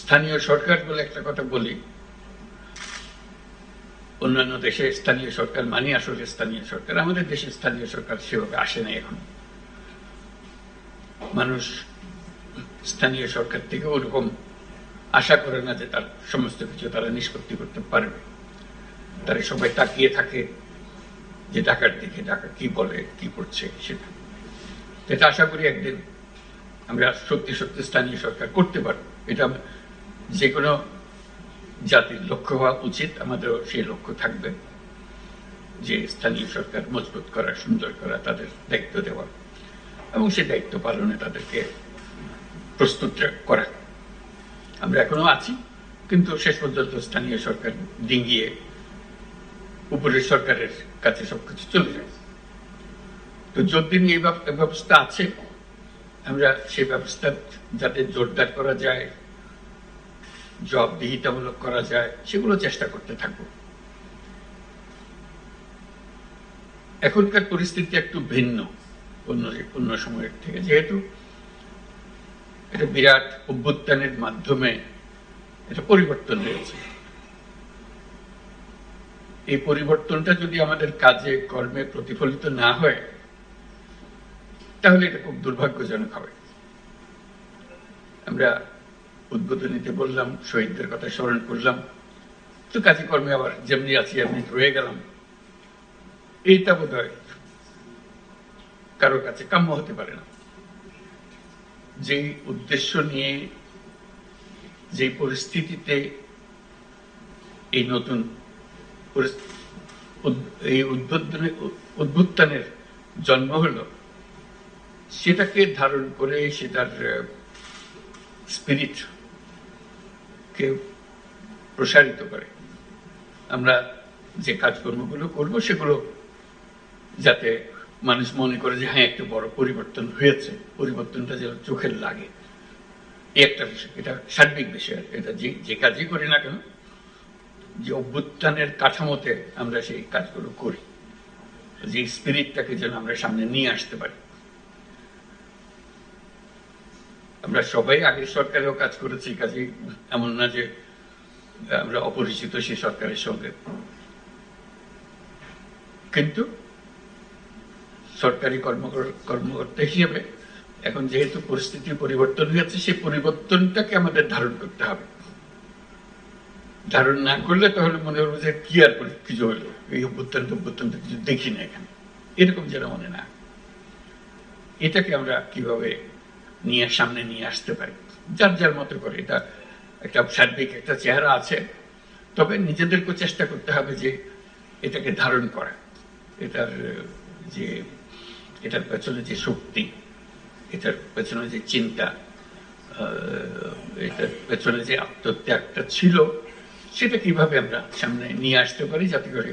স্থানীয় সরকার বলে একটা কথা বলি, অন্যান্য দেশে স্থানীয় সরকার মানে আসলে স্থানীয় সরকার। আমাদের দেশে স্থানীয় সরকার সেভাবে আসে না এখন। মানুষ স্থানীয় সরকার থেকে ওরকম আশা করে না যে তার সমস্ত কিছু তারা নিষ্পত্তি করতে পারবে। তারা সবাই তাকিয়ে থাকে যে ঢাকার দিকে, ঢাকা কি বলে, কি করছে সেটা। এটা আশা করি একদিন আমরা সত্যি সত্যি স্থানীয় সরকার করতে পারবো। এটা যে কোনো জাতির লক্ষ্য হওয়া উচিত, আমাদেরও সেই লক্ষ্য থাকবে যে স্থানীয় সরকার মজবুত করা, সুন্দর করা, তাদের দায়িত্ব দেওয়া এবং সেই দায়িত্ব পালনে তাদেরকে প্রস্তুত করা। আমরা এখনো আছি, কিন্তু শেষ পর্যন্ত স্থানীয় সরকার ডিঙ্গিয়ে উপরের সরকারের কাছে সবকিছু চলে যায়। তো যতদিন এই ব্যবস্থা আছে, আমরা সেই ব্যবস্থা যাতে জোরদার করা যায়, জবাবদিহিতামূলক করা যায়, সেগুলো চেষ্টা করতে থাকবো। এখনকার পরিস্থিতি একটু ভিন্ন অন্য সময়ের থেকে, যেহেতু এটা বিরাট অভ্যুত্থানের মাধ্যমে এটা পরিবর্তন হয়েছে। এই পরিবর্তনটা যদি আমাদের কাজে কর্মে প্রতিফলিত না হয়, তাহলে এটা খুব দুর্ভাগ্যজনক হবে। আমরা উদ্বোধনীতে বললাম, শহীদদের কথা স্মরণ করলাম, তো কাজে কর্মে আবার যেমনি আছি এমনি রয়ে গেলাম। এইটা বোধ হয় কারোর কাছে কাম্য হতে পারে না। যে উদ্দেশ্য নিয়ে, যে পরিস্থিতিতে এই নতুন এই উদ্বোধনের জন্ম হলো, সেটাকে ধারণ করে সেটার স্পিরিট কে প্রসারিত করে আমরা যে কাজকর্মগুলো করব, সেগুলো যাতে মানুষ মনে করে যে হ্যাঁ, একটা বড় পরিবর্তন হয়েছে, পরিবর্তনটা যেন চোখের লাগে, এই একটা বিষয়। এটা সার্বিক বিষয়। এটা যে কাজই করি না কেন, যে অভ্যুত্থানের কাঠামোতে আমরা সেই কাজগুলো করি, যে স্পিরিটটাকে যেন আমরা সামনে নিয়ে আসতে পারি। আমরা সবাই আগের সরকারেও কাজ করেছি, কাজে এমন না যে আমরা অপরিচিত সেই সরকারের সঙ্গে। কিন্তু সরকারি কর্মকর্তা হিসেবে এখন যেহেতু পরিস্থিতি পরিবর্তন হয়েছে, সেই পরিবর্তনটাকে আমাদের ধারণ করতে হবে। ধারণ না করলে তাহলে মনে হলো যে কি আর কিছু হলো, এই অভ্যুত্থানটা কিছু দেখি না এখানে, এরকম যেন মনে না। এটাকে আমরা কিভাবে সামনে নিয়ে আসতে পারি, যার যার মতো করে। এটা একটা সার্বিক একটা চেহারা আছে, তবে নিজেদেরকে চেষ্টা করতে হবে যে এটাকে ধারণ করা। এটার পেছনে যে শক্তি, এটার পেছনে যে চিন্তা, এটার পেছনে যে আত্মত্যাগটা ছিল, সেটা কিভাবে আমরা সামনে নিয়ে আসতে পারি, যাতে করে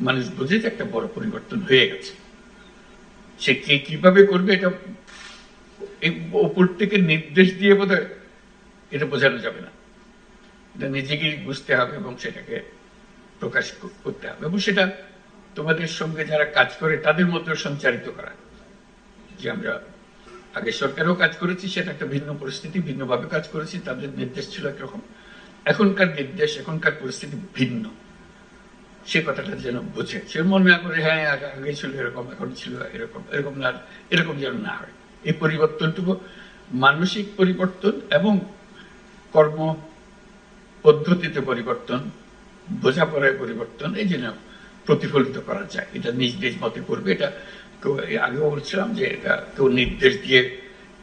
মানুষ বুঝে যে একটা বড় পরিবর্তন হয়ে গেছে। সে কে কিভাবে করবে, এটা উপর থেকে নির্দেশ দিয়ে বোধহয় এটা বোঝানো যাবে না। এটা নিজেকেই বুঝতে হবে এবং সেটাকে প্রকাশ করতে হবে, এবং সেটা তোমাদের সঙ্গে যারা কাজ করে তাদের মধ্যে সঞ্চারিত করা। যে আমরা আগে সরকারও কাজ করেছি, সেটা একটা ভিন্ন পরিস্থিতি, ভিন্নভাবে কাজ করেছি, তাদের নির্দেশ ছিল একরকম। এখনকার নির্দেশ, এখনকার পরিস্থিতি ভিন্ন, সে কথাটা যেন বোঝে। সে মনে না করে হ্যাঁ আগে ছিল এরকম, এখন ছিল এরকম, এরকম না, এরকম যেন না হয়। এই পরিবর্তনটুকু মানসিক পরিবর্তন এবং কর্ম পদ্ধতিতে পরিবর্তন, বোঝাপড়ায় পরিবর্তন, এই জন্য প্রতিফলিত করা যায়। এটা নিজ নিজ মতে করবে। এটা আগেও বলছিলাম যে এটা কেউ নির্দেশ দিয়ে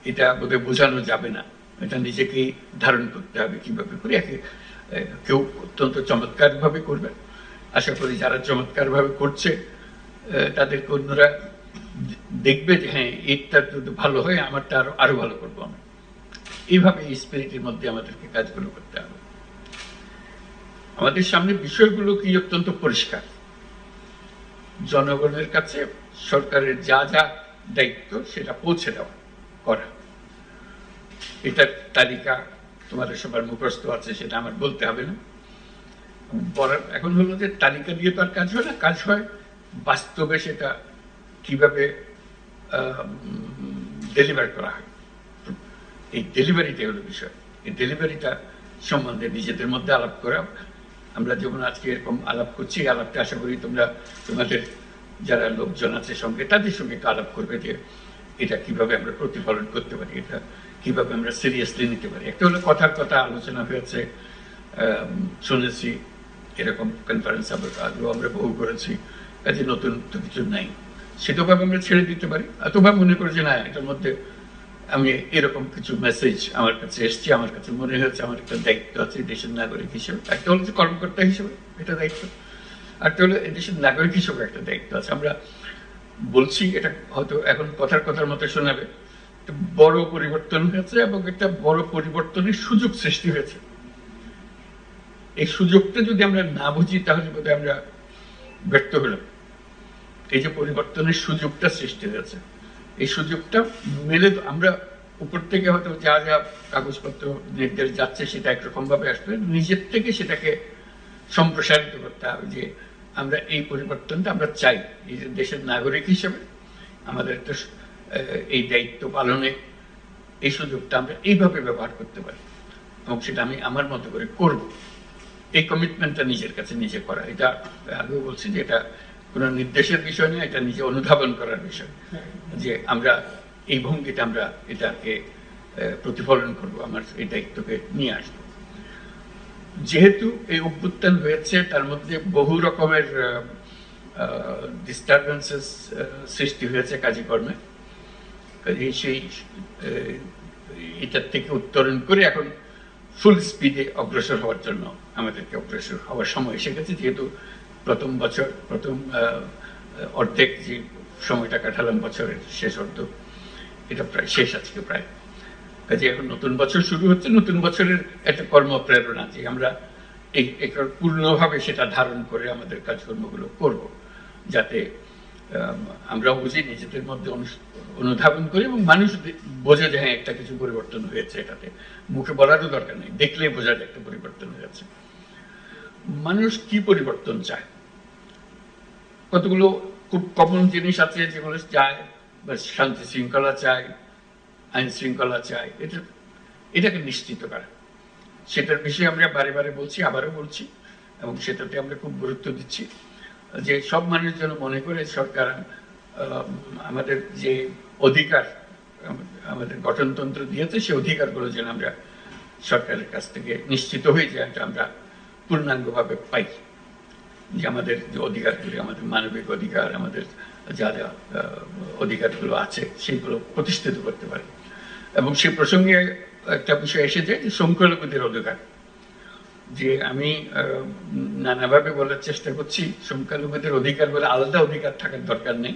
এটা বোধহয় বোঝানো যাবে না, এটা নিজেকেই ধারণ করতে হবে কিভাবে করে। কেউ অত্যন্ত চমৎকার ভাবে করবে, আশা করি যারা চমৎকার ভাবে করছে তাদেরকে অন্যরা দেখবে যে হ্যাঁ, এটা যদি ভালো হয় আমারটা আরো ভালো করবো আমি। এইভাবে এই স্পিরিটের মধ্যে আমাদেরকে কাজগুলো করতে হবে। আমাদের সামনে বিষয়গুলো কি অত্যন্ত পরিষ্কার। জনগণের কাছে সরকারের যা যা দায়িত্ব সেটা পৌঁছে দেওয়া করা, এটার তালিকা তোমাদের সবার মুখস্থ আছে, সেটা আমার বলতে হবে না। এখন হলো যে তালিকা দিয়ে তো আর কাজ হয় না, কাজ হয় বাস্তবে সেটা কিভাবে ডেলিভার করা হয়। এই ডেলিভারিটা হলো বিষয়। এই ডেলিভারিটা সম্বন্ধে নিজেদের মধ্যে আলাপ করা। আমরা যেমন আজকে এরকম আলাপ করছি, এই আলাপটা আশা করি তোমরা তোমাদের যারা লোকজন আছে সঙ্গে তাদের সঙ্গে একটু আলাপ করবে যে এটা কিভাবে আমরা প্রতিফলন করতে পারি, এটা কিভাবে আমরা সিরিয়াসলি নিতে পারি। একটা হলো কথার কথা আলোচনা হয়েছে, শুনেছি, এরকম কনফারেন্স আগেও আমরা বহু করেছি, কাজে নতুন তো কিছু নাই, সেটাভাবে আমরা ছেড়ে দিতে পারি। অথবা মনে করি যে না, এটার মধ্যে আমি এরকম কিছু মেসেজ আমার কাছে এসছে, আমার কাছে মনে হয়েছে আমার একটা দায়িত্ব আছে দেশের নাগরিক হিসেবে। একটা হলো যে কর্মকর্তা হিসেবে এটা দায়িত্ব, একটা হলো দেশের নাগরিক হিসেবে একটা দায়িত্ব আছে। আমরা বলছি, এটা হয়তো এখন কথার মতো শোনাবে, বড় পরিবর্তন হয়েছে এবং একটা বড় পরিবর্তনের সুযোগ সৃষ্টি হয়েছে। এই সুযোগটা যদি আমরা না বুঝি তাহলে বোধহয় আমরা ব্যর্থ হলাম। এই যে পরিবর্তনের সুযোগটা সৃষ্টি হয়েছে, এই সুযোগটা মেলে আমরা উপর থেকে হয়তো যা যা কাগজপত্র নির্দেশ যাচ্ছে সেটা একরকম ভাবে আসবে, নিজের থেকে সেটাকে সম্প্রসারিত করতে হবে যে আমরা এই পরিবর্তনটা আমরা চাই। এই যে দেশের নাগরিক হিসেবে আমাদের একটা এই দায়িত্ব পালনে এই সুযোগটা আমরা এইভাবে ব্যবহার করতে পারি এবং সেটা আমি আমার মতো করে করব। এই কমিটমেন্টটা নিজের কাছে নিজে করা, এটা আগেও বলছি যে এটা কোনো নির্দেশের বিষয় নয়, এটা নিজে অনুধাবন করার বিষয় যে আমরা এই ভঙ্গিতে আমরা এটাকে প্রতিফলন করব, আমার এই দায়িত্বকে নিয়ে আসবো। যেহেতু এই অভ্যুত্থান হয়েছে, তার মধ্যে বহু রকমের ডিস্টারবেন্সেস সৃষ্টি হয়েছে কাজকর্মে, সেই এটার থেকে উত্তরণ করে এখন ফুল স্পিডে অগ্রসর হওয়ার জন্য আমাদেরকে অগ্রসর হওয়ার সময় এসে গেছে। যেহেতু প্রথম অর্ধেক যে সময়টা কাটালাম, বছরের শেষ অর্ধ, এটা প্রায় শেষ আজকে প্রায়। কাজে এখন নতুন বছর শুরু হচ্ছে, নতুন বছরের একটা কর্মপ্রেরণা যে আমরা এই পূর্ণভাবে সেটা ধারণ করে আমাদের কাজকর্মগুলো করব, যাতে আমরা বুঝি, নিজেদের মধ্যে অনুধাবন করি এবং মানুষ বোঝে যে হ্যাঁ একটা কিছু পরিবর্তন হয়েছে। এটাতে মুখে বলারও দরকার নেই, দেখলেই বোঝা যায় একটা পরিবর্তন হয়েছে। মানুষ কি পরিবর্তন চায়? কতগুলো খুব কমন জিনিস আছে যেগুলো চায়, বা শান্তি শৃঙ্খলা চায়, আইন শৃঙ্খলা চায়, এটাকে নিশ্চিত করা। সেটার বিষয়ে আমরা বারে বারে বলছি, আবারও বলছি, এবং সেটাতে আমরা খুব গুরুত্ব দিচ্ছি যে সব মানুষ যেন মনে করে সরকার আমাদের যে অধিকার আমাদের গঠনতন্ত্র দিয়েছে, সেই অধিকারগুলো যেন আমরা সরকারের কাছ থেকে নিশ্চিত হয়ে যায়, আমরা পূর্ণাঙ্গভাবে পাই। যে আমাদের যে অধিকারগুলি, আমাদের মানবিক অধিকার, আমাদের যা যা অধিকারগুলো আছে সেইগুলো প্রতিষ্ঠিত করতে পারে। এবং সে প্রসঙ্গে একটা বিষয় এসে যায় যে সংখ্যালঘুদের অধিকার, যে আমি নানাভাবে বলার চেষ্টা করছি সংখ্যালঘুদের অধিকার বলে আলাদা অধিকার থাকার দরকার নেই।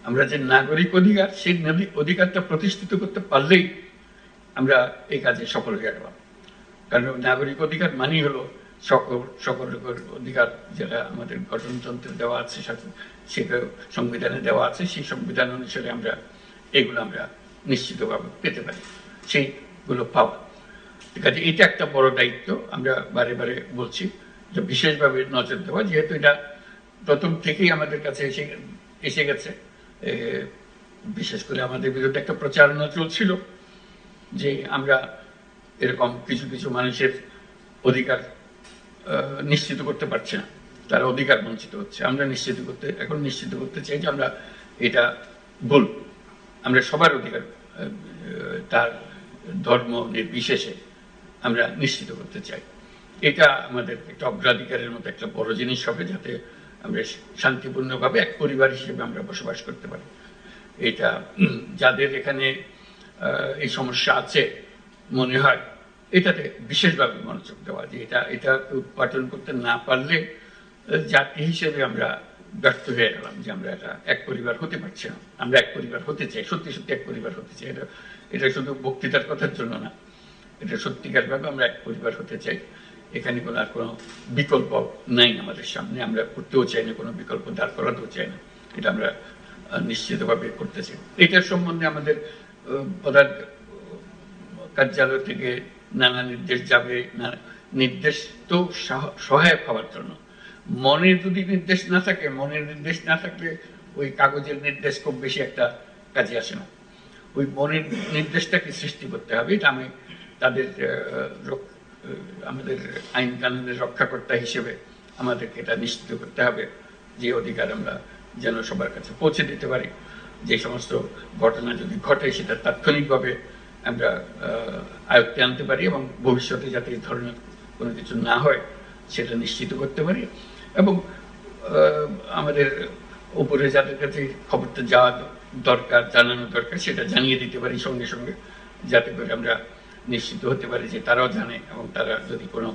আমরা যে নাগরিক অধিকার, সেই অধিকারটা প্রতিষ্ঠিত করতে পারলেই আমরা এই কাজে সফল হয়ে গেলাম। কারণ নাগরিক অধিকার মানেই হলো সকল অধিকার যেটা আমাদের গঠনতন্ত্রে দেওয়া আছে, সেটা সংবিধানে দেওয়া আছে, সেই সংবিধান অনুসারে আমরা এগুলো আমরা নিশ্চিতভাবে পেতে পারি, সেইগুলো পাওয়া। কাজে এটা একটা বড় দায়িত্ব, আমরা বারে বারে বলছি যে বিশেষভাবে নজর দেওয়া, যেহেতু এটা প্রথম থেকেই আমাদের কাছে এসে গেছে। বিশেষ করে আমাদের বিরুদ্ধে একটা প্রচারণা চলছিল যে আমরা এরকম কিছু কিছু মানুষের অধিকার নিশ্চিত করতে পারছি না, তারা অধিকার বঞ্চিত হচ্ছে। আমরা এখন নিশ্চিত করতে চাই যে আমরা এটা ভুল, আমরা সবার অধিকার তার ধর্ম নির্বিশেষে আমরা নিশ্চিত করতে চাই। এটা আমাদের একটা অগ্রাধিকারের মতো একটা বড় জিনিস হবে, যাতে আমরা শান্তিপূর্ণভাবে এক পরিবার হিসেবে আমরা বসবাস করতে পারি। এটা যাদের এখানে এই সমস্যা আছে মনে হয়, এটাতে বিশেষভাবে মনোযোগ দেওয়া, যে এটা উৎপাদন করতে না পারলে জাতি হিসেবে আমরা ব্যর্থ হয়ে গেলাম, যে আমরা এটা এক পরিবার হতে পারছি না। আমরা এক পরিবার হতে চাই, সত্যি সত্যি এক পরিবার হতে চাই। এটা শুধু বক্তৃতার কথার জন্য না, এটা সত্যিকার ভাবে আমরা এক পরিবার হতে চাই। এখানে কোনো আর কোনো বিকল্প নাই আমাদের সামনে, আমরা করতেও চাই না, কোনো বিকল্প দাঁড় করাতেও চাই না, এটা আমরা নিশ্চিতভাবে করতে চাই। এটার সম্বন্ধে আমাদের প্রধান কার্যালয় থেকে নানা নির্দেশ যাবে, নির্দেশ তো সহায়ক হওয়ার জন্য। মনের যদি নির্দেশ না থাকে, মনের নির্দেশ না থাকলে ওই কাগজের নির্দেশ খুব বেশি একটা কাজে আসে না। ওই মনের নির্দেশটাকে সৃষ্টি করতে হবে, এটা আমি তাদের আমাদের আইন কানুনের রক্ষাকর্তা হিসেবে আমাদেরকে এটা নিশ্চিত করতে হবে যে অধিকার আমরা যেন সবার কাছে পৌঁছে দিতে পারি। যে সমস্ত ঘটনা যদি ঘটে সেটা তাৎক্ষণিকভাবে আমরা আয়ত্তে আনতে পারি এবং ভবিষ্যতে যাতে এই ধরনের কোনো কিছু না হয় সেটা নিশ্চিত করতে পারি, এবং আমাদের উপরে যাদের কাছে খবরটা যাওয়া দরকার, জানানো দরকার, সেটা জানিয়ে দিতে পারি সঙ্গে সঙ্গে, যাতে করে আমরা নিশ্চিত হতে পারি যে তারাও জানে এবং তারা যদি কোনো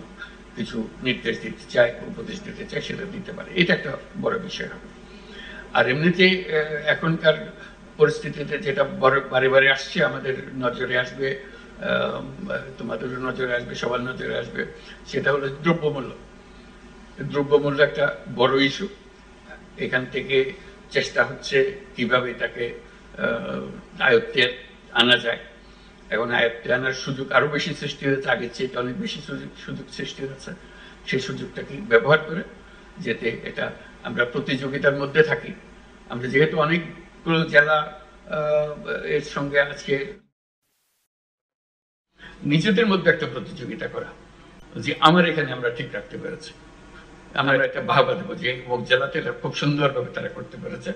কিছু নির্দেশ দিতে চায়, উপদেশ দিতে চায়, সেটা দিতে পারে। এটা একটা বড় বিষয় হবে। আর এমনিতে এখনকার পরিস্থিতিতে যেটা বারে বারে আসছে, আমাদের নজরে আসবে, তোমাদেরও নজরে আসবে, সবার নজরে আসবে, সেটা হলো দ্রব্যমূল্য। দ্রব্যমূল্য একটা বড় ইস্যু। এখান থেকে চেষ্টা হচ্ছে কিভাবে এটাকে আয়ত্তে আনা যায়। এখন আয়ত্তে আনার সুযোগ আরো বেশি সৃষ্টি হয়েছে, আগের চেয়ে অনেক বেশি সুযোগ সৃষ্টি হচ্ছে। সেই সুযোগটাকে ব্যবহার করে যাতে এটা আমরা প্রতিযোগিতার মধ্যে থাকি। আমরা যেহেতু অনেকগুলো জেলা এর সঙ্গে আজকে নিজেদের মধ্যে একটা প্রতিযোগিতা করা, যে আমার এখানে আমরা ঠিক রাখতে পেরেছি, আমরা একটা ভাবা দেবো যে জেলাতে এটা খুব সুন্দরভাবে তারা করতে পেরেছে,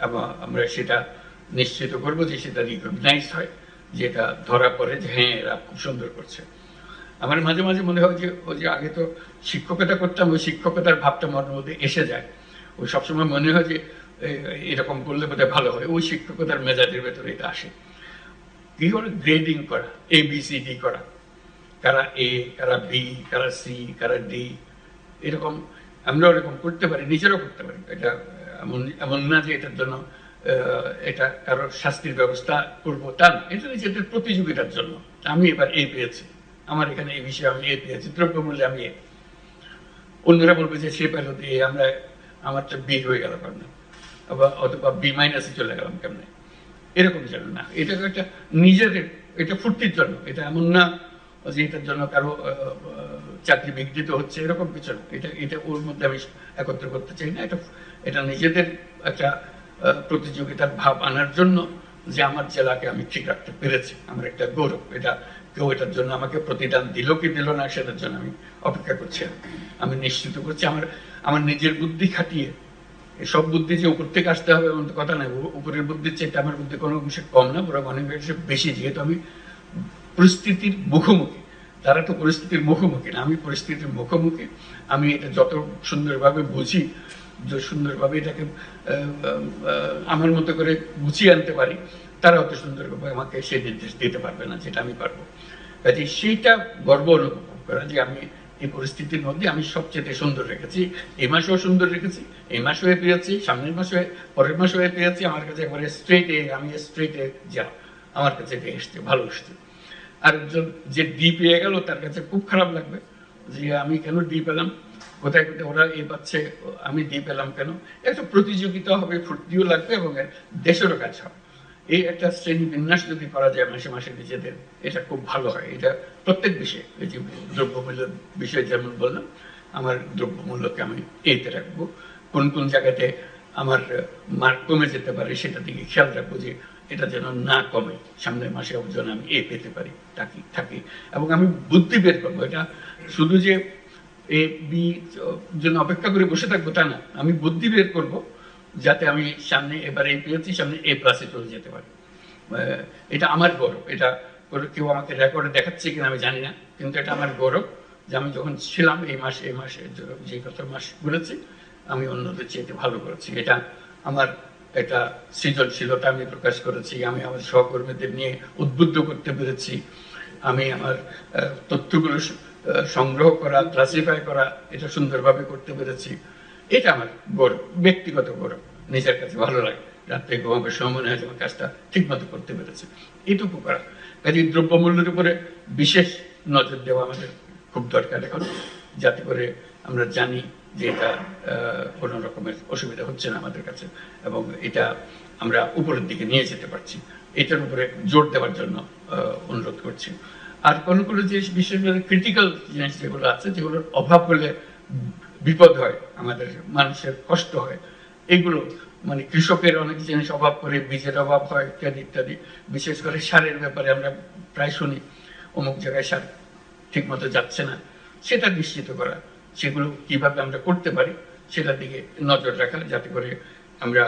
এবং আমরা সেটা নিশ্চিত করবো যে সেটা রিকগনাইজ হয়, যেটা ধরা পড়ে যে হ্যাঁ এরা খুব সুন্দর করছে। আমার মাঝে মাঝে মনে হয় যে ওই যে আগে তো শিক্ষকতা করতাম, ওই শিক্ষকতার ভাবটা মনের মধ্যে এসে যায়। ওই সবসময় মনে হয় যে এরকম করলে বোধহয় ভালো হয়, ওই শিক্ষকতার মেজাজের ভেতরে এটা আসে। কি করে গ্রেডিং করা, ABCD করা, কারা A, কারা B, কারা C, কারা D, এরকম আমরা ওরকম করতে পারি, নিজেরাও করতে পারি। এটা এমন না যে এটার জন্য এটা কারো শাস্তির ব্যবস্থা করবো, তা না। এটা নিজেদের প্রতিযোগিতার জন্য। আমি এবার A পেয়েছি, আমার এখানে এই বিষয়ে আমি A পেয়েছি, দ্রব্যমূল্যে আমি A, অন্যরা বলবে যে সে পেল দিয়ে আমরা আমারটা B হয়ে গেল কেমন, অথবা B- চলে গেলাম কেমনে, এরকম যেন না। এটা একটা নিজেদের, এটা ফুর্তির জন্য, এটা এমন না যে এটার জন্য কারো চাকরি বিঘ্নিত হচ্ছে, এরকম কিছু না। এটা ওর মধ্যে আমি একত্র করতে চাই না। এটা নিজেদের একটা প্রতিযোগিতার ভাব আনার জন্য, যে আমার জেলাকে আমি ঠিক রাখতে পেরেছি, আমার একটা গৌরব। এটা কেউ এটার জন্য আমাকে প্রতিদান দিল কি দিল না সেটার জন্য আমি অপেক্ষা করছি। আমি নিশ্চিত করছি আমার নিজের বুদ্ধি খাটিয়ে, সব বুদ্ধি যে উপর থেকে আসতে হবে এমন কথা নাই, উপরের বুদ্ধির চাইতে আমার বুদ্ধি কোনো অংশে কম না, বরং অনেক অংশে বেশি। যেহেতু আমি পরিস্থিতির মুখোমুখি, তারা তো পরিস্থিতির মুখোমুখি না, আমি পরিস্থিতির মুখোমুখি। আমি এটা যত সুন্দরভাবে বুঝি, যত সুন্দরভাবে এটাকে আমার মতো করে গুছিয়ে আনতে পারি, তারা অত সুন্দরভাবে আমাকে সেই নির্দেশ দিতে পারবে না যেটা আমি পারবো। কাজে সেইটা গর্ব অনুভব করা যে আমি এই পরিস্থিতির মধ্যে আমি সবচেয়ে সুন্দর রেখেছি। এই মাসেও সুন্দর রেখেছি, এই মাসে হয়ে পেয়েছি, সামনের মাসে, পরের মাসে হয়ে পেয়েছি। আমার কাছে একবারে স্ট্রেট এ, আমি স্ট্রেট এ যা, আমার কাছে এটা এসছে, ভালো এসছে। আর একজন যে ডি পেয়ে গেল তার কাছে খুব খারাপ লাগবে যে আমি কেন ডি পেলাম, কোথায় কোথায় ওরা এ পাচ্ছে, আমি ডি পেলাম কেন। একটা প্রতিযোগিতা হবে, ফুর্তিও লাগবে, এবং দেশেরও কাজ হবে। এই একটা শ্রেণী বিন্যাস যদি করা যায় মাসে মাসে নিজেদের, এটা খুব ভালো হয়। এটা প্রত্যেক বিষয়ে, এই যে দ্রব্যমূল্যের বিষয়ে যেমন বললাম, আমার দ্রব্যমূল্যকে আমি এতে রাখবো। কোন কোন জায়গাতে আমার মার্ক কমে যেতে পারে সেটা দিকে খেয়াল রাখবো, যে এটা যেন না কমে, সামনের মাসে যেন আমি এ পেতে পারি থাকি। এবং আমি বুদ্ধি বের করবো। এটা শুধু যে এ বি জন্য অপেক্ষা করে বসে থাকবো তা না, আমি বুদ্ধি বের করবো যাতে আমি সামনে এবারে পেয়েছি, সামনে A+ চলে যেতে পারি। এটা আমার গৌরব। এটা কেউ আমাকে রেকর্ডে দেখাচ্ছে কিনা আমি জানি না, কিন্তু এটা আমার গৌরব যে আমি যখন ছিলাম এই মাসে যে কত মাস বলেছি, আমি অন্যদের চেয়ে ভালো করেছি। এটা আমার একটা সৃজনশীলতা আমি প্রকাশ করেছি, আমি আমার সহকর্মীদের নিয়ে উদ্বুদ্ধ করতে পেরেছি, আমি আমার তথ্যগুলো সংগ্রহ করা, ক্লাসিফাই করা, এটা সুন্দরভাবে করতে পেরেছি। এটা আমার গৌরব, ব্যক্তিগত গৌরব। নিজের কাছে ভালো লাগে, রাত্রে ঘুমাবে সময় মনে হয় আমার কাজটা ঠিক মতো করতে পেরেছে, এইটুকু করা। কাজে দ্রব্যমূল্যের উপরে বিশেষ নজর দেওয়া আমাদের খুব দরকার এখন, যাতে করে আমরা জানি যে এটা কোনো রকমের অসুবিধা হচ্ছে না আমাদের কাছে, এবং এটা আমরা উপরের দিকে নিয়ে যেতে পারছি। এটার উপরে জোর দেওয়ার জন্য অনুরোধ করছি। আর কোনো কোনো যে বিশেষ করে ক্রিটিক্যাল জিনিস যেগুলো আছে, যেগুলোর অভাব হলে বিপদ হয়, আমাদের মানুষের কষ্ট হয়, এগুলো মানে কৃষকের অনেক জিনিস অভাব করে, বীজের অভাব হয় ইত্যাদি ইত্যাদি। বিশেষ করে সারের ব্যাপারে আমরা প্রায় শুনি অমুক জায়গায় সার ঠিক মতো যাচ্ছে না, সেটা নিশ্চিত করা, সেগুলো কিভাবে আমরা করতে পারি সেটার দিকে নজর রাখা, যাতে করে আমরা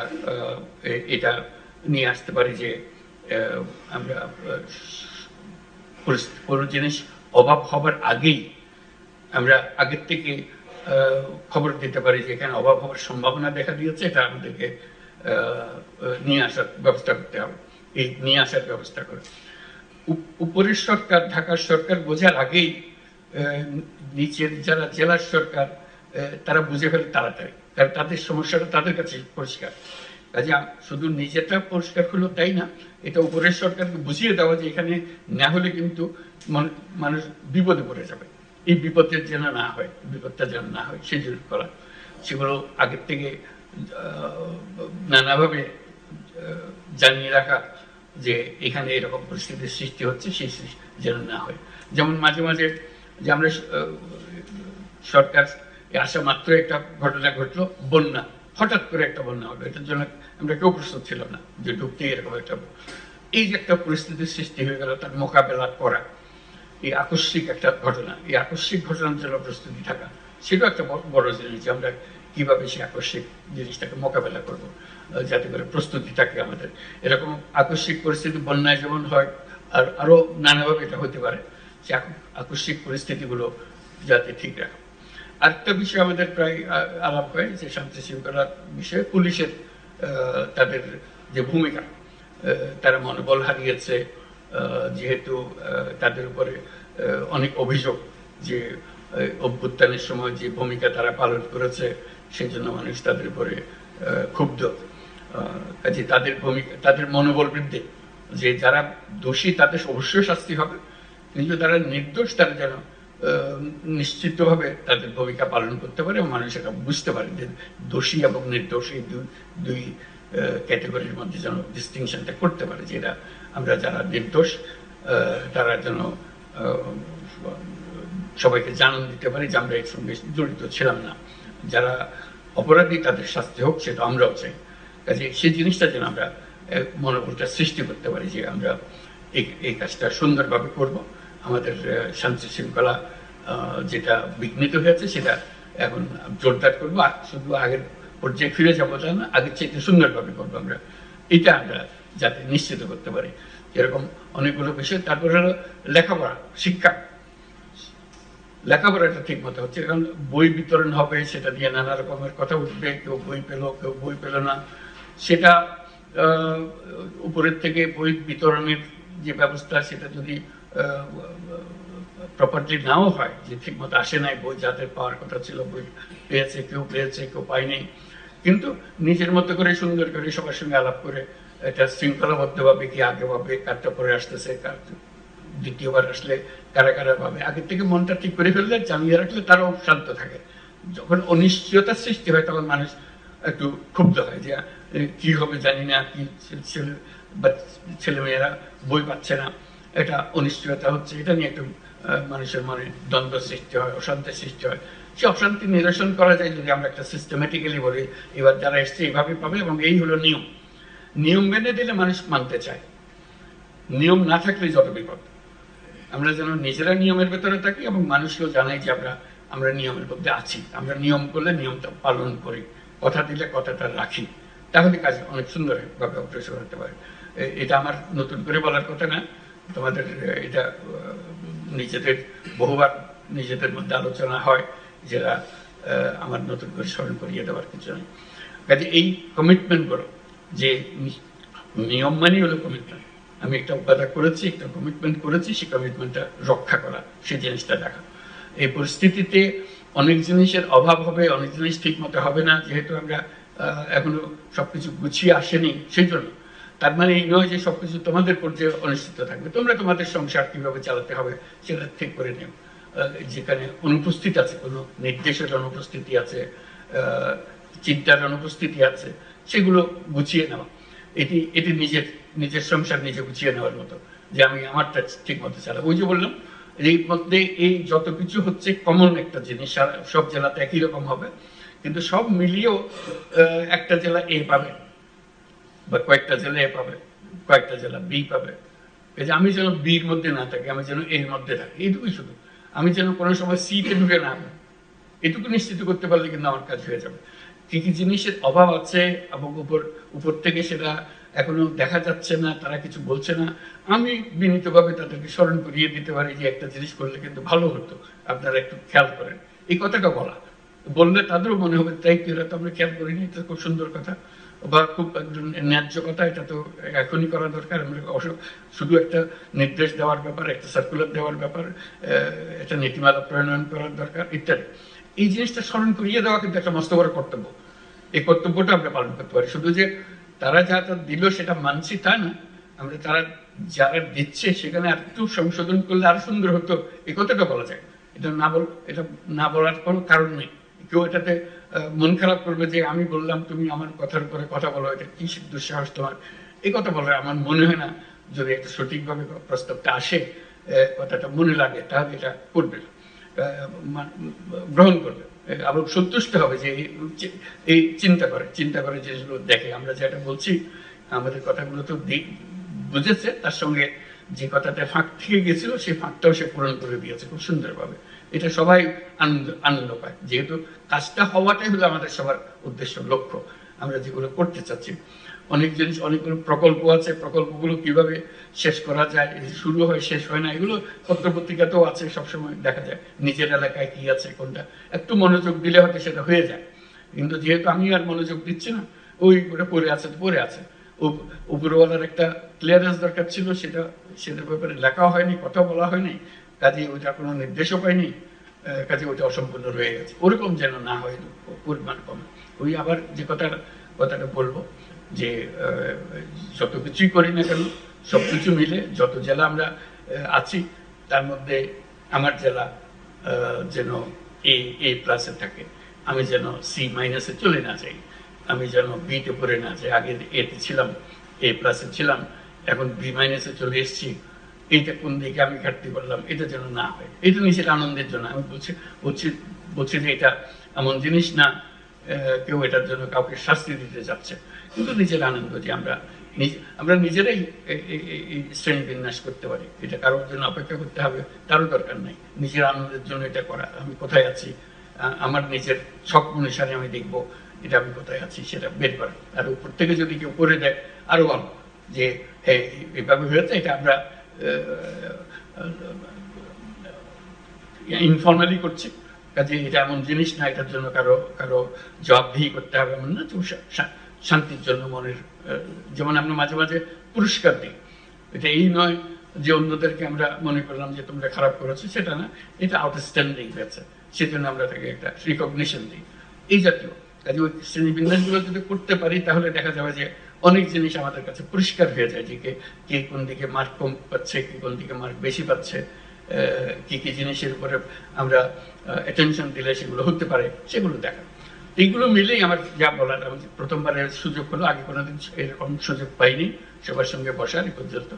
এটা নিয়ে আসতে পারি যে আমরা কোনো জিনিস অভাব হবার আগেই আমরা আগের থেকে খবর দিতে পারি যে এখানে অভাব হওয়ার সম্ভাবনা দেখা দিয়েছে, এটা আমাদেরকে নিয়ে আসার ব্যবস্থা করতে হবে। এই নিয়ে আসার ব্যবস্থা করে উপরের সরকার, ঢাকার সরকার বোঝার আগেই নিচের যারা জেলার সরকার তারা বুঝে ফেলে তাড়াতাড়ি, কারণ তাদের সমস্যাটা তাদের কাছে পরিষ্কার। কাজে শুধু নিজেটা পরিষ্কার হলো তাই না, এটা উপরের সরকারকে বুঝিয়ে দেওয়া যে এখানে না হলে কিন্তু মানুষ বিপদে পড়ে যাবে, এই বিপদের যেন না হয়, বিপদটা যেন না হয় সেই জন্য করা, সেগুলো আগের থেকে নানাভাবে জানিয়ে রাখা যে এখানে এরকম পরিস্থিতির সৃষ্টি হচ্ছে, সেই যেন না হয়। যেমন মাঝে মাঝে যে আমরা সরকার আসা মাত্র একটা ঘটনা ঘটলো, বন্যা, হঠাৎ করে একটা বন্যা হলো, এটার জন্য আমরা কেউ প্রস্তুত ছিল না যে ঢুকতে এরকম একটা, এই যে একটা পরিস্থিতির সৃষ্টি হয়ে গেল, তার মোকাবেলা করা, এই আকস্মিক একটা ঘটনা, এই আকস্মিক ঘটনার জন্য প্রস্তুতি থাকা, সেটাও একটা বড় জিনিস যে আমরা কিভাবে সেই আকস্মিক জিনিসটাকে মোকাবেলা করব, যাতে করে প্রস্তুতি থাকে আমাদের। এরকম আকস্মিক পরিস্থিতি বন্যায় যেমন হয়, আর আরো নানাভাবে এটা হতে পারে, যে আকস্মিক পরিস্থিতিগুলো যাতে ঠিক রাখা। আরেকটা বিষয় আমাদের প্রায় আলাপ হয় যে শান্তি শৃঙ্খলার বিষয়ে পুলিশের তাদের যে ভূমিকা, তারা মনোবল হারিয়েছে, যেহেতু তাদের উপরে অনেক অভিযোগ যে অভ্যুত্থানের সময় যে ভূমিকা তারা পালন করেছে সেই জন্য মানুষ তাদের উপরে ক্ষুব্ধ। কাজে তাদের ভূমিকা, তাদের মনোবল বৃদ্ধি, যে যারা দোষী তাদের অবশ্যই শাস্তি হবে, কিন্তু তারা নির্দোষ তারা যেন নিশ্চিতভাবে তাদের ভূমিকা পালন করতে পারে এবং মানুষ এটা বুঝতে পারে যে দোষী এবং নির্দোষ এই দুই ক্যাটাগরির মধ্যে যেন ডিস্টিংশনটা করতে পারে, যেটা আমরা যারা নির্দোষ তারা যেন সবাইকে জানান দিতে পারি যে আমরা এর সঙ্গে জড়িত ছিলাম না, যারা অপরাধী তাদের শাস্তি হোক সেটা আমরাও চাই। কাজে সেই জিনিসটা যেন আমরা মনোবলটা সৃষ্টি করতে পারি যে আমরা এই কাজটা সুন্দরভাবে করব, আমাদের শান্তি শৃঙ্খলা যেটা বিঘ্নিত হয়েছে সেটা এখন জোরদার করবো, শুধু আগের পর্যায়ে ফিরে যাবো তা না, আগের চাইতে সুন্দরভাবে করবো আমরা, এটা আমরা যাতে নিশ্চিত করতে পারি। এরকম অনেকগুলো বিষয়। তারপরে হলো লেখাপড়া, শিক্ষা, লেখাপড়াটা ঠিক মতো হচ্ছে, কারণ বই বিতরণ হবে, সেটা নিয়ে নানা রকমের কথা উঠবে, কেউ বই পেল কেউ বই পেল না, সেটা উপরের থেকে বই বিতরণের যে ব্যবস্থা সেটা যদি প্রপারলি নাও হয়, যে ঠিক মতো আসে নাই বই, যাদের পাওয়ার কথা ছিল বই পেয়েছে, কেউ পায়নি, কিন্তু নিজের মতো করে সুন্দর করে সবার সঙ্গে আলাপ করে এটা শৃঙ্খলাবদ্ধভাবে কি আগে ভাবে কারটা পরে আসতেছে, কার দ্বিতীয়বার আসলে কারা কারা ভাবে, আগের থেকে মনটা ঠিক করে ফেললে, জানিয়ে রাখলে তারাও শান্ত থাকে। যখন অনিশ্চয়তার সৃষ্টি হয় তখন মানুষ একটু ক্ষুব্ধ হয় যে কি হবে জানি না, কি ছেলেমেয়েরা বই পাচ্ছে না, এটা অনিশ্চয়তা হচ্ছে, এটা নিয়ে একটু মানুষের মনে দ্বন্দ্ব সৃষ্টি হয়, অশান্তির সৃষ্টি হয়। সে অশান্তি নিরসন করা যায় যদি আমরা একটা সিস্টেমেটিক্যালি বলি এবার যারা এসছে এইভাবে পাবে এবং এই হলো নিয়ম, নিয়ম মেনে দিলে মানুষ মানতে চায়, নিয়ম না থাকলে যত বিপদ। আমরা যেন নিজেরা নিয়মের ভেতরে থাকি এবং মানুষকেও জানাই যে আমরা নিয়মের মধ্যে আছি, আমরা নিয়ম করলে নিয়মটা পালন করি, কথা দিলে কথাটা রাখি, তাহলে কাজ অনেক সুন্দরভাবে অগ্রসর হতে পারে। এটা আমার নতুন করে বলার কথা না, তোমাদের এটা নিজেদের বহুবার নিজেদের মধ্যে আলোচনা হয়, যেটা আমার নতুন করে স্মরণ করিয়ে দেওয়ার কিছু নেই। কাজে এই কমিটমেন্টগুলো, যে নিয়ম মানেই হলো কমিটমেন্ট, আমি একটা উপাদা করেছি, একটা কমিটমেন্ট করেছি, সেই কমিটমেন্টটা রক্ষা করা, সেই জিনিসটা দেখা। এই পরিস্থিতিতে অনেক জিনিসের অভাব হবে, অনেক জিনিস ঠিক মতো হবে না, যেহেতু আমরা এখনো সবকিছু গুছিয়ে আসেনি, সেই জন্য। তার মানে এই নয় যে সবকিছু তোমাদের পর্যায়ে অনিশ্চিত থাকবে, তোমরা তোমাদের সংসার কিভাবে চালাতে হবে সেটা ঠিক করে নেও, যেখানে অনুপস্থিত আছে, কোনো নির্দেশের অনুপস্থিতি আছে, চিন্তার অনুপস্থিতি আছে, সেগুলো গুছিয়ে নেওয়া, এটি নিজের সংসার নিজে গুছিয়ে নেওয়ার মতো, যে আমি আমারটা ঠিক মতো চালাবো। ওই যে বললাম এর মধ্যে এই যত কিছু হচ্ছে কমন একটা জিনিস, সব জেলাতে একই রকম হবে, কিন্তু সব মিলিয়েও একটা জেলা এ পাবে বা কয়েকটা জেলা এ পাবে, কয়েকটা জেলা বি পাবে। এই যে আমি যেন বির মধ্যে না থাকি, আমি যেন এর মধ্যে থাকি, এইটুকুই শুধু। আমি যেন কোনো সময় সিতে ঢুকে না পড়ি। এটুকু নিশ্চিত করতে পারলে কিন্তু আমার কাজ হয়ে যাবে। কি কি জিনিসের অভাব আছে এবং উপর থেকে সেটা এখনো দেখা যাচ্ছে না, তারা কিছু বলছে না, আমি বিনীতভাবে তাদেরকে স্মরণ করিয়ে দিতে পারি যে একটা জিনিস করলে কিন্তু ভালো হতো, আপনারা একটু খেয়াল করেন। এই কথাটা বললে তাদেরও মনে হবে তাই তো, এরা তো আমরা খেয়াল করিনি, এটা খুব সুন্দর কথা বা খুব একজন ন্যায্য কথা, এটা তো এখনই করা দরকার। আমরা শুধু একটা নির্দেশ দেওয়ার ব্যাপার, একটা সার্কুলার দেওয়ার ব্যাপার, একটা নীতিমালা প্রণয়ন করার দরকার ইত্যাদি। এই জিনিসটা স্মরণ করিয়ে দেওয়া কিন্তু একটা মস্ত বড় কর্তব্য। এই কর্তব্যটা আমরা পালন করতে পারি। শুধু যে তারা যা দিল সেটা মানছি তা না, আমরা তারা যারা দিচ্ছে সেখানে আর একটু সংশোধন করলে আরো সুন্দর হতো, এই কথাটা বলা যায়। এটা না বলার কোনো কারণ নেই। কেউ এটাতে মন খারাপ করবে যে আমি বললাম তুমি আমার কথার উপরে কথা বলো, এটা কি দুঃসাহস তোমার, এই কথা বলে আমার মনে হয় না। যদি একটা সঠিকভাবে প্রস্তাবটা আসে, কথাটা মনে লাগে, তাহলে এটা করবে, গ্রহণ করবে, আবার সন্তুষ্ট হবে যে এই চিন্তা করে জিনিসগুলো দেখে। আমরা যেটা বলছি আমাদের কথাগুলো তো বুঝেছে, তার সঙ্গে যে কথাটা ফাঁক থেকে গেছিল সেই ফাঁকটাও সে পূরণ করে দিয়েছে খুব সুন্দরভাবে। এটা সবাই আনন্দ পায়, যেহেতু কাজটা হওয়াটাই হলো আমাদের সবার উদ্দেশ্য, লক্ষ্য। আমরা যেগুলো করতে চাচ্ছি, অনেক জিনিস, অনেকগুলো প্রকল্প আছে, প্রকল্পগুলো কিভাবে শেষ করা যায়, শুরু হয় শেষ হয় না, এগুলো পত্রপত্রিকাতেও আছে, সবসময় দেখা যায় নিজের এলাকায় কি আছে কোনটা, একটু মনোযোগ দিলে হয়তো সেটা হয়ে যায়। কিন্তু যেহেতু আমি আর মনোযোগ দিচ্ছি না, ওই ওটা পড়ে আছে উপরওয়ালার একটা ক্লিয়ারেন্স দরকার ছিল, সেটার ব্যাপারে লেখাও হয়নি, কথা বলা হয়নি, কাজে ওইটা কোনো নির্দেশও পাইনি, কাজে ওইটা অসম্পূর্ণ রয়ে গেছে। ওরকম যেন না হয়, পরিমাণ কম। ওই আবার যে কথাটা বলবো যে যত কিছুই করি না কেন, সবকিছু মিলে যত জেলা আমরা আছি তার মধ্যে আমার জেলা যেন A+ থাকে, আমি যেন C- চলে না যাই, আমি যেন বিতে পড়ে না যাই। আগে এতে ছিলাম, A+ ছিলাম, এখন B- চলে এসেছি, এইটা কোন দিকে আমি ঘাটতি করলাম, এটা যেন না হয়। এটা নিজের আনন্দের জন্য আমি বলছি যে এটা এমন জিনিস না কেউ এটার জন্য কাউকে শাস্তি দিতে যাচ্ছে, কিন্তু নিজের আনন্দ যে আমরা নিজেরাই এই শ্রেণী বিন্যাস করতে পারি। এটা কারোর জন্য অপেক্ষা করতে হবে তারও দরকার নাই, নিজের আনন্দের জন্য এটা করা। আমি কোথায় আছি, আমার নিজের শখ অনুসারে আমি দেখবো এটা আমি কোথায় আছি সেটা বের করা। আর উপর থেকে যদি কেউ করে দেয় আরো ভালো, যে হ্যাঁ এইভাবে হয়েছে, এটা আমরা ইনফর্মালি করছি, কাজে এটা এমন জিনিস না এটার জন্য কারো জবাবদিহি করতে হবে এমন না। তো শান্তির জন্য মনের, যেমন আমরা মাঝে মাঝে পুরস্কার দিই, এটা এই নয় যে অন্যদেরকে আমরা মনে করলাম যে তোমরা খারাপ করেছো, সেটা না, এটা আউটস্ট্যান্ডিং হয়েছে সেজন্য আমরা তাকে একটা রিকগনিশন দিই, এই জাতীয়। কাজে ওই শ্রেণীবিন্যাসগুলো যদি করতে পারি তাহলে দেখা যাবে যে অনেক জিনিস আমাদের কাছে পরিষ্কার হয়ে যায়, যে কে কোন দিকে মার্ক কম পাচ্ছে, কে কোন দিকে মার্ক বেশি পাচ্ছে, কি কি জিনিসের উপরে আমরা অ্যাটেনশন দিলে সেগুলো হতে পারে, সেগুলো দেখা। এইগুলো মিলেই আমার যা বলার, আমি প্রথমবারের সুযোগ হলো, আগে কোনোদিন এরকম সুযোগ পাইনি সবার সঙ্গে বসার। এ পর্যন্ত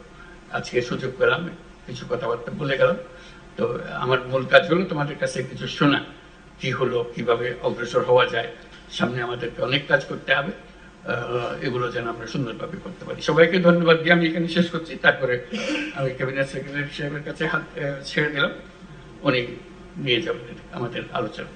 আজকে সুযোগ পেলাম, কিছু কথাবার্তা বলে গেলাম। তো আমার মূল কাজ হলো তোমাদের কাছে কিছু শোনা, কি হলো, কিভাবে অগ্রসর হওয়া যায়, সামনে আমাদেরকে অনেক কাজ করতে হবে, এগুলো যেন আমরা সুন্দরভাবে করতে পারি। সবাইকে ধন্যবাদ দিয়ে আমি এখানে শেষ করছি। তারপরে আমি ক্যাবিনেট সেক্রেটারি সাহেবের কাছে হাত ছেড়ে দিলাম, উনি নিয়ে যাবেন আমাদের আলোচনা।